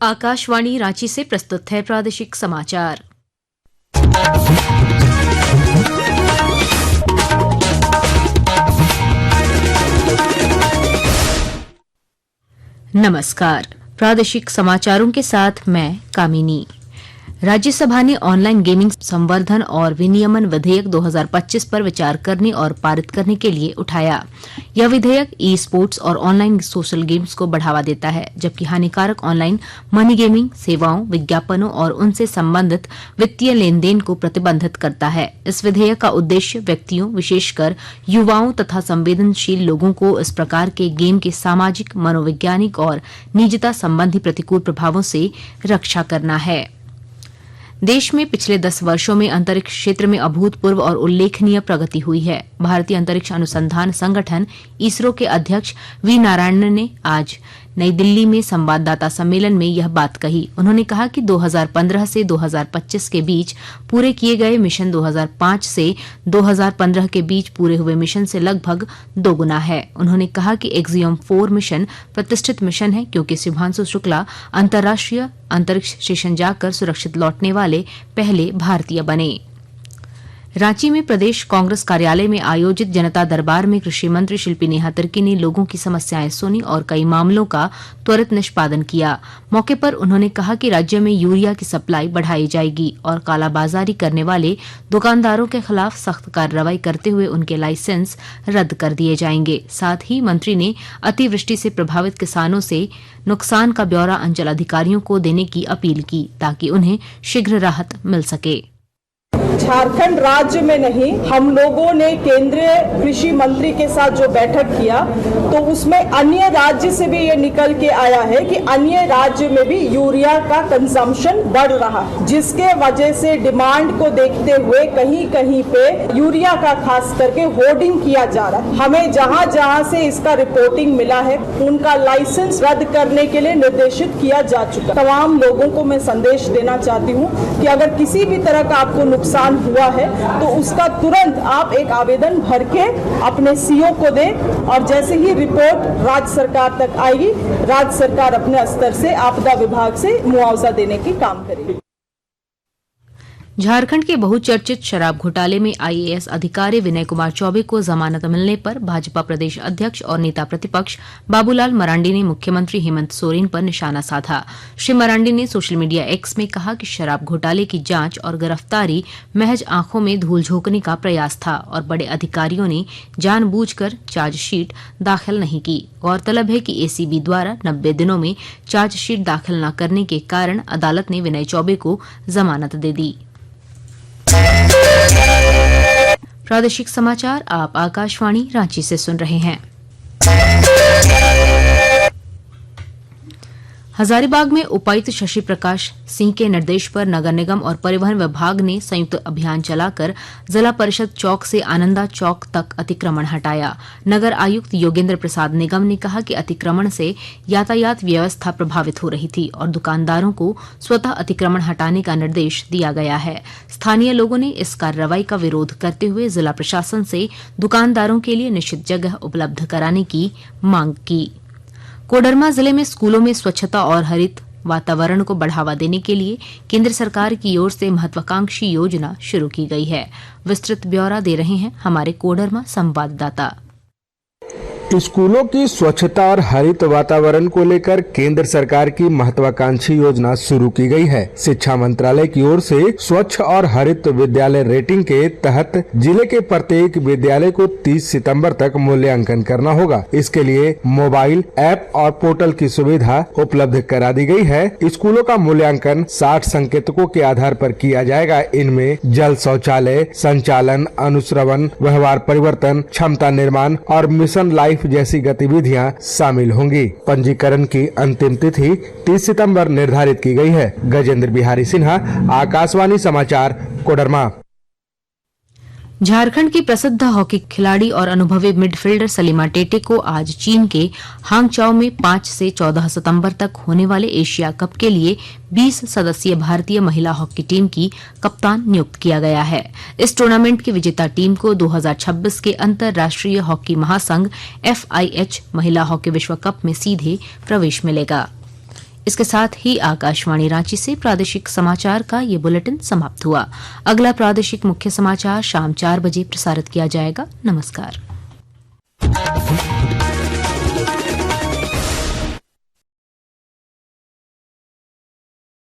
आकाशवाणी रांची से प्रस्तुत है प्रादेशिक समाचार। नमस्कार, प्रादेशिक समाचारों के साथ मैं कामिनी। राज्यसभा ने ऑनलाइन गेमिंग संवर्धन और विनियमन विधेयक 2025 पर विचार करने और पारित करने के लिए उठाया। यह विधेयक ई स्पोर्ट्स और ऑनलाइन सोशल गेम्स को बढ़ावा देता है, जबकि हानिकारक ऑनलाइन मनी गेमिंग सेवाओं, विज्ञापनों और उनसे संबंधित वित्तीय लेन देन को प्रतिबंधित करता है। इस विधेयक का उद्देश्य व्यक्तियों, विशेषकर युवाओं तथा संवेदनशील लोगों को इस प्रकार के गेम के सामाजिक, मनोवैज्ञानिक और निजता संबंधी प्रतिकूल प्रभावों से रक्षा करना है। देश में पिछले 10 वर्षों में अंतरिक्ष क्षेत्र में अभूतपूर्व और उल्लेखनीय प्रगति हुई है। भारतीय अंतरिक्ष अनुसंधान संगठन इसरो के अध्यक्ष वी नारायणन ने आज नई दिल्ली में संवाददाता सम्मेलन में यह बात कही। उन्होंने कहा कि 2015 से 2025 के बीच पूरे किए गए मिशन 2005 से 2015 के बीच पूरे हुए मिशन से लगभग दोगुना है। उन्होंने कहा कि एक्सियम 4 मिशन प्रतिष्ठित मिशन है, क्योंकि शुभांशु शुक्ला अंतर्राष्ट्रीय अंतरिक्ष स्टेशन जाकर सुरक्षित लौटने वाले पहले भारतीय बने। रांची में प्रदेश कांग्रेस कार्यालय में आयोजित जनता दरबार में कृषि मंत्री शिल्पी नेहा तिर्की ने लोगों की समस्याएं सुनी और कई मामलों का त्वरित निष्पादन किया। मौके पर उन्होंने कहा कि राज्य में यूरिया की सप्लाई बढ़ाई जाएगी और कालाबाजारी करने वाले दुकानदारों के खिलाफ सख्त कार्रवाई करते हुए उनके लाइसेंस रद्द कर दिए जाएंगे। साथ ही मंत्री ने अतिवृष्टि से प्रभावित किसानों से नुकसान का ब्यौरा अंचल अधिकारियों को देने की अपील की, ताकि उन्हें शीघ्र राहत मिल सके। झारखंड राज्य में नहीं, हम लोगों ने केंद्रीय कृषि मंत्री के साथ जो बैठक किया तो उसमें अन्य राज्य से भी ये निकल के आया है कि अन्य राज्य में भी यूरिया का कंजम्पशन बढ़ रहा है, जिसके वजह से डिमांड को देखते हुए कहीं कहीं पे यूरिया का खास करके होर्डिंग किया जा रहा है। हमें जहां जहां से इसका रिपोर्टिंग मिला है उनका लाइसेंस रद्द करने के लिए निर्देशित किया जा चुका। तमाम लोगों को मैं संदेश देना चाहती हूँ कि अगर किसी भी तरह का आपको नुकसान हुआ है तो उसका तुरंत आप एक आवेदन भर के अपने सीओ को दें, और जैसे ही रिपोर्ट राज्य सरकार तक आएगी, राज्य सरकार अपने स्तर से आपदा विभाग से मुआवजा देने की काम करेगी। झारखंड के बहुचर्चित शराब घोटाले में आईएएस अधिकारी विनय कुमार चौबे को जमानत मिलने पर भाजपा प्रदेश अध्यक्ष और नेता प्रतिपक्ष बाबूलाल मरांडी ने मुख्यमंत्री हेमंत सोरेन पर निशाना साधा। श्री मरांडी ने सोशल मीडिया एक्स में कहा कि शराब घोटाले की जांच और गिरफ्तारी महज आंखों में धूल झोंकने का प्रयास था और बड़े अधिकारियों ने जानबूझकर चार्जशीट दाखिल नहीं की। गौरतलब है कि एसीबी द्वारा 90 दिनों में चार्जशीट दाखिल न करने के कारण अदालत ने विनय चौबे को जमानत दे दी। प्रादेशिक समाचार आप आकाशवाणी रांची से सुन रहे हैं। हजारीबाग में उपायुक्त शशि प्रकाश सिंह के निर्देश पर नगर निगम और परिवहन विभाग ने संयुक्त अभियान चलाकर जिला परिषद चौक से आनंदा चौक तक अतिक्रमण हटाया। नगर आयुक्त योगेंद्र प्रसाद निगम ने कहा कि अतिक्रमण से यातायात व्यवस्था प्रभावित हो रही थी और दुकानदारों को स्वतः अतिक्रमण हटाने का निर्देश दिया गया है। स्थानीय लोगों ने इस कार्रवाई का विरोध करते हुए जिला प्रशासन से दुकानदारों के लिए निश्चित जगह उपलब्ध कराने की मांग की। कोडरमा जिले में स्कूलों में स्वच्छता और हरित वातावरण को बढ़ावा देने के लिए केंद्र सरकार की ओर से महत्वाकांक्षी योजना शुरू की गई है। विस्तृत ब्यौरा दे रहे हैं हमारे कोडरमा संवाददाता। स्कूलों की स्वच्छता और हरित वातावरण को लेकर केंद्र सरकार की महत्वाकांक्षी योजना शुरू की गई है। शिक्षा मंत्रालय की ओर से स्वच्छ और हरित विद्यालय रेटिंग के तहत जिले के प्रत्येक विद्यालय को 30 सितंबर तक मूल्यांकन करना होगा। इसके लिए मोबाइल ऐप और पोर्टल की सुविधा उपलब्ध करा दी गई है। स्कूलों का मूल्यांकन 60 संकेतकों के आधार पर किया जाएगा। इनमें जल शौचालय, संचालन, अनुश्रवण, व्यवहार परिवर्तन, क्षमता निर्माण और मिशन लाइफ जैसी गतिविधियां शामिल होंगी। पंजीकरण की अंतिम तिथि 30 सितंबर निर्धारित की गई है। गजेंद्र बिहारी सिन्हा, आकाशवाणी समाचार, कोडरमा। झारखंड की प्रसिद्ध हॉकी खिलाड़ी और अनुभवी मिडफील्डर सलीमा टेटे को आज चीन के हांगचाओ में 5 से 14 सितंबर तक होने वाले एशिया कप के लिए 20 सदस्यीय भारतीय महिला हॉकी टीम की कप्तान नियुक्त किया गया है। इस टूर्नामेंट की विजेता टीम को 2026 के अंतर्राष्ट्रीय हॉकी महासंघ FIH महिला हॉकी विश्व कप में सीधे प्रवेश मिलेगा। इसके साथ ही आकाशवाणी रांची से प्रादेशिक समाचार का ये बुलेटिन समाप्त हुआ। अगला प्रादेशिक मुख्य समाचार शाम 4 बजे प्रसारित किया जाएगा। नमस्कार।